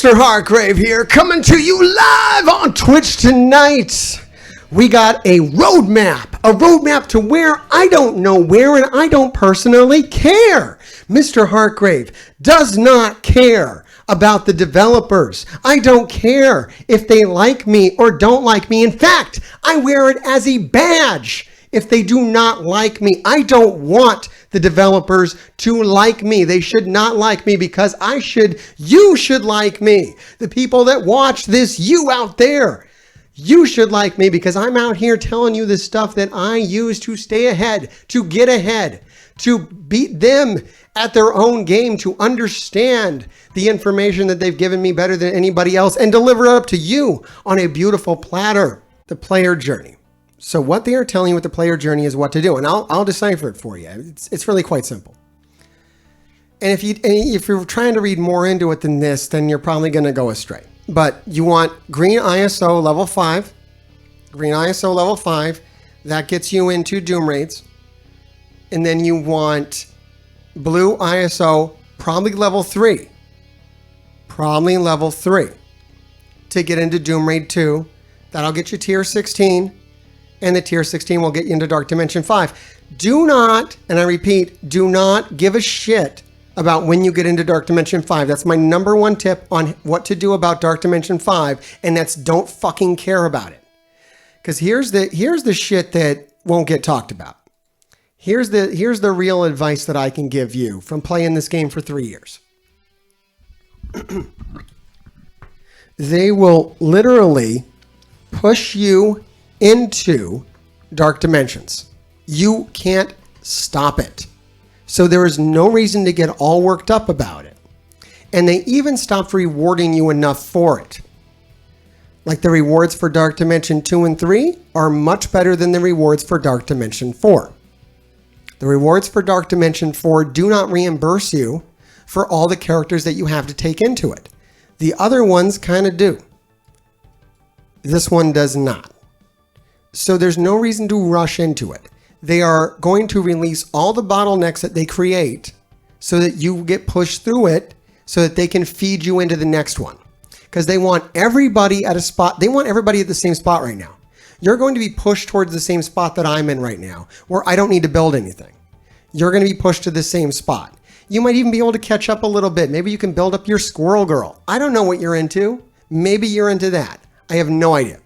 Mr. Hargrave here, coming to you live on Twitch tonight. We got a roadmap to where I don't know where, and I don't personally care. Mr. Hargrave does not care about the developers. I don't care if they like me or don't like me. In fact, I wear it as a badge if they do not like me. I don't want the developers to like me. They should not like me because you should like me. The people that watch this, you out there, you should like me because I'm out here telling you the stuff that I use to stay ahead, to get ahead, to beat them at their own game, to understand the information that they've given me better than anybody else and deliver it up to you on a beautiful platter, the player journey. So what they are telling you with the player journey is what to do, and I'll decipher it for you. It's really quite simple. And if you're trying to read more into it than this, then you're probably going to go astray. But you want green ISO level 5. Green ISO level 5. That gets you into Doom raids. And then you want blue ISO, probably level 3. Probably level 3. To get into Doom Raid 2. That'll get you tier 16. And the tier 16 will get you into Dark Dimension 5. Do not, and I repeat, do not give a shit about when you get into Dark Dimension 5. That's my number one tip on what to do about Dark Dimension 5, and that's don't fucking care about it. Because here's the shit that won't get talked about. Here's the real advice that I can give you from playing this game for 3 years. They will literally push you into dark dimensions. You can't stop it. So there is no reason to get all worked up about it. And they even stopped rewarding you enough for it. Like the rewards for Dark Dimension 2 and 3 are much better than the rewards for Dark Dimension 4. The rewards for Dark Dimension 4 do not reimburse you for all the characters that you have to take into it. The other ones kind of do. This one does not. So there's no reason to rush into it. They are going to release all the bottlenecks that they create so that you get pushed through it so that they can feed you into the next one. Because they want everybody at a spot. They want everybody at the same spot right now. You're going to be pushed towards the same spot that I'm in right now, where I don't need to build anything. You're going to be pushed to the same spot. You might even be able to catch up a little bit. Maybe you can build up your squirrel girl. I don't know what you're into. Maybe you're into that. I have no idea.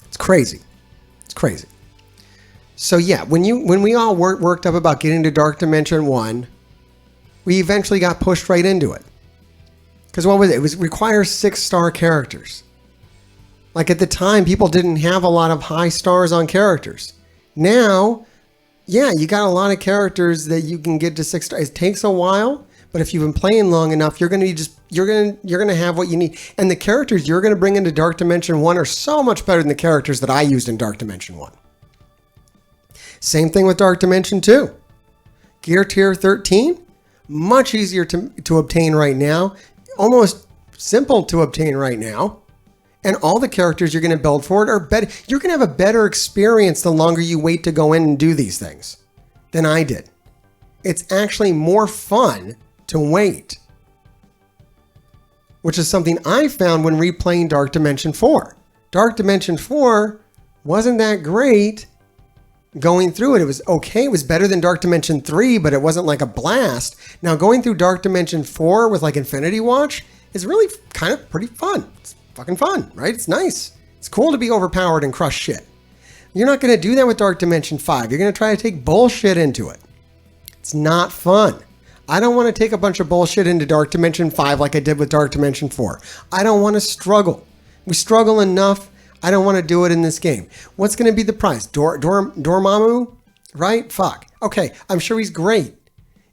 It's crazy. It's crazy. So yeah, when we all worked up about getting to Dark Dimension 1, we eventually got pushed right into it. Because what was it? It requires 6-star characters. Like at the time, people didn't have a lot of high stars on characters. Now, yeah, you got a lot of characters that you can get to 6 stars. It takes a while, but if you've been playing long enough, you're going to have what you need. And the characters you're going to bring into Dark Dimension 1 are so much better than the characters that I used in Dark Dimension 1. Same thing with Dark Dimension 2. Gear tier 13, much easier to obtain right now. Almost simple to obtain right now. And all the characters you're going to build for it are better. You're going to have a better experience the longer you wait to go in and do these things than I did. It's actually more fun to wait. Which is something I found when replaying Dark Dimension 4. Dark Dimension 4 wasn't that great going through it. It was okay. It was better than Dark Dimension 3, but it wasn't like a blast. Now going through Dark Dimension 4 with like Infinity Watch is really kind of pretty fun. It's fucking fun, right? It's nice. It's cool to be overpowered and crush shit. You're not going to do that with Dark Dimension 5. You're going to try to take bullshit into it. It's not fun. I don't want to take a bunch of bullshit into Dark Dimension 5 like I did with Dark Dimension 4. I don't want to struggle. We struggle enough. I don't want to do it in this game. What's going to be the price? Dormammu? Right? Fuck. Okay, I'm sure he's great.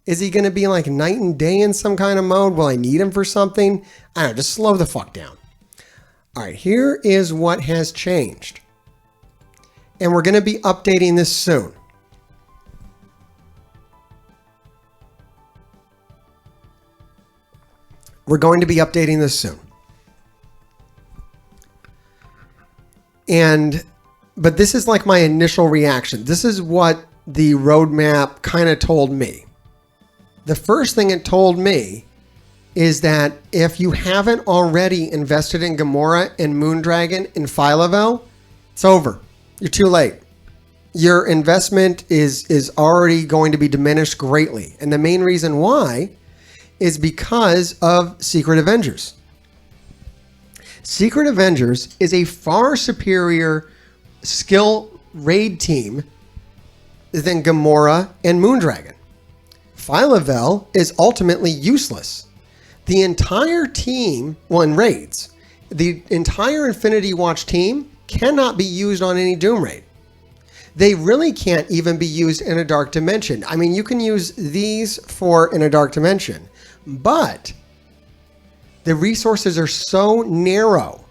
Is he going to be like night and day in some kind of mode? Will I need him for something? I don't know, just slow the fuck down. All right, here is what has changed. And we're going to be updating this soon. We're going to be updating this soon. But this is like my initial reaction. This is what the roadmap kind of told me. The first thing it told me is that if you haven't already invested in Gamora and Moondragon and Phyla-Vell, it's over. You're too late. Your investment is already going to be diminished greatly. And the main reason why is because of Secret Avengers. Secret Avengers is a far superior skill raid team than Gamora and Moondragon. Phyla-Vell is ultimately useless. The entire team, well, in raids, the entire Infinity Watch team cannot be used on any Doom raid. They really can't even be used in a Dark Dimension. I mean, you can use these in a Dark Dimension, but the resources are so narrow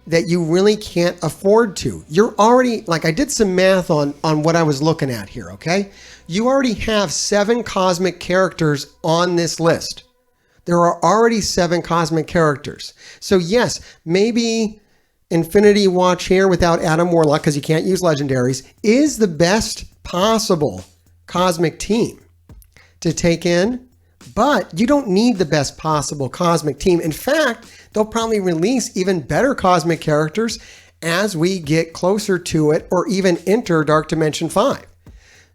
that you really can't afford to. You're already, like, I did some math on what I was looking at here, okay? You already have 7 cosmic characters on this list. There are already 7 cosmic characters. So yes, maybe Infinity Watch here without Adam Warlock, because you can't use legendaries, is the best possible cosmic team to take in, but you don't need the best possible cosmic team. In fact, they'll probably release even better cosmic characters as we get closer to it or even enter Dark Dimension 5.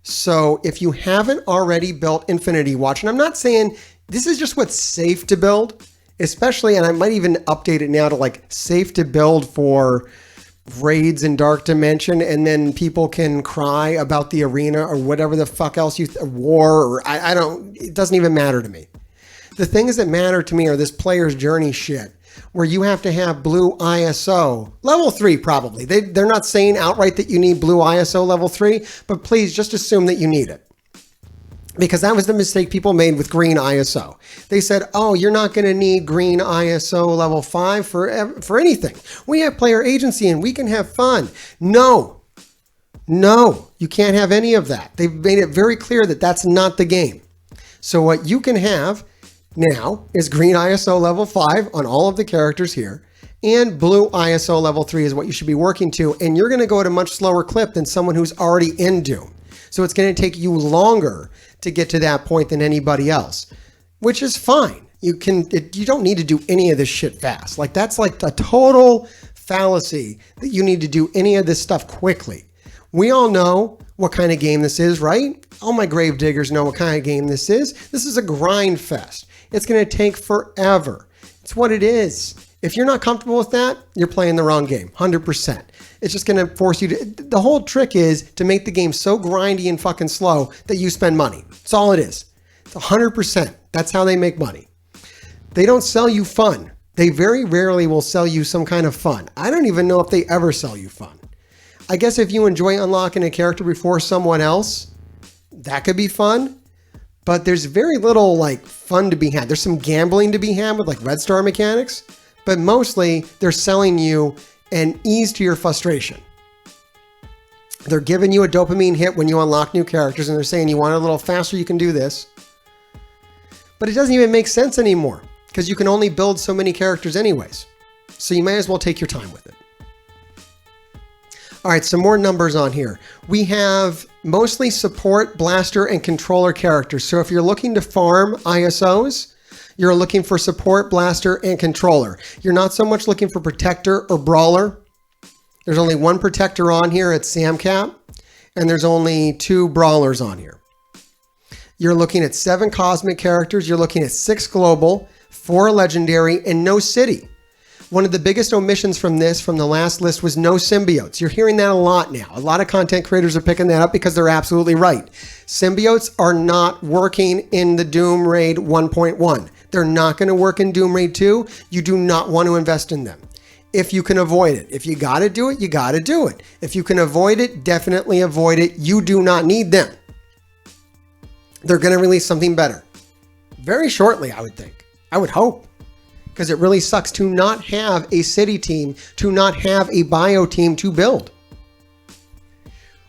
So if you haven't already built Infinity Watch, and I'm not saying this is just what's safe to build, especially, and I might even update it now to like safe to build for raids in Dark Dimension, and then people can cry about the arena or whatever the fuck else war, or I don't, it doesn't even matter to me. The things that matter to me are this player's journey shit, where you have to have blue ISO, level 3 probably. They're not saying outright that you need blue ISO level 3, but please just assume that you need it. Because that was the mistake people made with green ISO. They said, oh, you're not going to need green ISO level 5 for anything. We have player agency and we can have fun. No, you can't have any of that. They've made it very clear that that's not the game. So what you can have now is green ISO level 5 on all of the characters here, and blue ISO level 3 is what you should be working to, and you're going to go at a much slower clip than someone who's already in Doom. So it's going to take you longer to get to that point than anybody else, which is fine. You don't need to do any of this shit fast. Like, that's like a total fallacy that you need to do any of this stuff quickly. We all know what kind of game this is, right? All my grave diggers know what kind of game this is. This is a grind fest. It's going to take forever. It's what it is. If you're not comfortable with that, you're playing the wrong game, 100%. It's just going to force you to... The whole trick is to make the game so grindy and fucking slow that you spend money. That's all it is. It's 100%. That's how they make money. They don't sell you fun. They very rarely will sell you some kind of fun. I don't even know if they ever sell you fun. I guess if you enjoy unlocking a character before someone else, that could be fun. But there's very little like fun to be had. There's some gambling to be had with like Red Star mechanics. But mostly they're selling you an ease to your frustration. They're giving you a dopamine hit when you unlock new characters, and they're saying you want it a little faster, you can do this. But it doesn't even make sense anymore because you can only build so many characters anyways. So you may as well take your time with it. All right, some more numbers on here. We have mostly support, blaster, and controller characters. So if you're looking to farm ISOs, you're looking for support, blaster, and controller. You're not so much looking for protector or brawler. There's only one protector on here at Samcap, and there's only 2 brawlers on here. You're looking at 7 cosmic characters. You're looking at 6 global, 4 legendary, and no city. One of the biggest omissions from the last list was no symbiotes. You're hearing that a lot now. A lot of content creators are picking that up because they're absolutely right. Symbiotes are not working in the Doom Raid 1.1. They're not going to work in Doom Raid 2. You do not want to invest in them. If you can avoid it. If you got to do it, you got to do it. If you can avoid it, definitely avoid it. You do not need them. They're going to release something better. Very shortly, I would think. I would hope. Because it really sucks to not have a city team, to not have a bio team to build.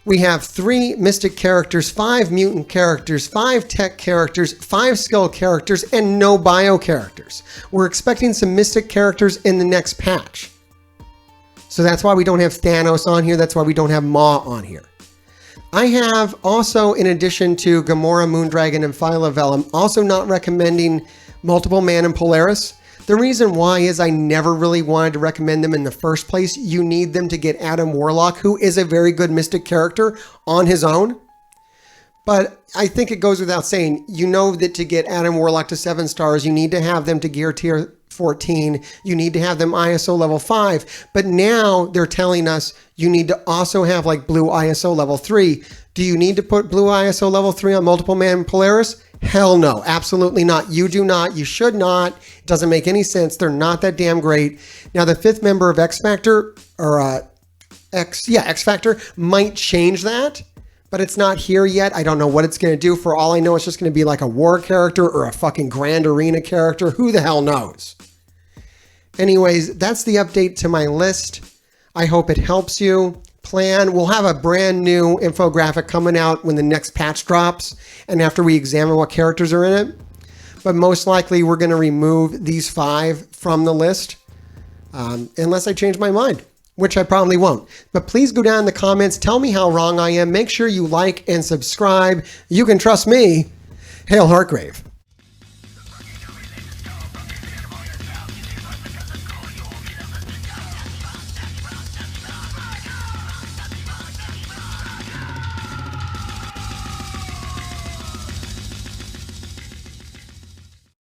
We have 3 mystic characters, 5 mutant characters, 5 tech characters, 5 skill characters, and no bio characters. We're expecting some mystic characters in the next patch. So that's why we don't have Thanos on here. That's why we don't have Maw on here. I have also, in addition to Gamora, Moondragon, and Phyla-Vell, I'm also not recommending Multiple Man and Polaris. The reason why is I never really wanted to recommend them in the first place. You need them to get Adam Warlock, who is a very good Mystic character on his own. But I think it goes without saying, you know that to get Adam Warlock to 7 stars, you need to have them to Gear Tier 14. You need to have them ISO level 5. But now they're telling us you need to also have like Blue ISO level 3. Do you need to put Blue ISO level 3 on Multiple Man Polaris? Hell no, absolutely not. You do not. You should not. It doesn't make any sense. They're not that damn great. Now, the 5th member of X Factor, or X Factor, might change that. But it's not here yet. I don't know what it's going to do. For all I know, it's just going to be like a war character or a fucking Grand Arena character. Who the hell knows? Anyways, that's the update to my list. I hope it helps you plan. We'll have a brand new infographic coming out when the next patch drops and after we examine what characters are in it. But most likely we're going to remove these 5 from the list unless I change my mind, which I probably won't. But please go down in the comments. Tell me how wrong I am. Make sure you like and subscribe. You can trust me. Hail Heartgrave.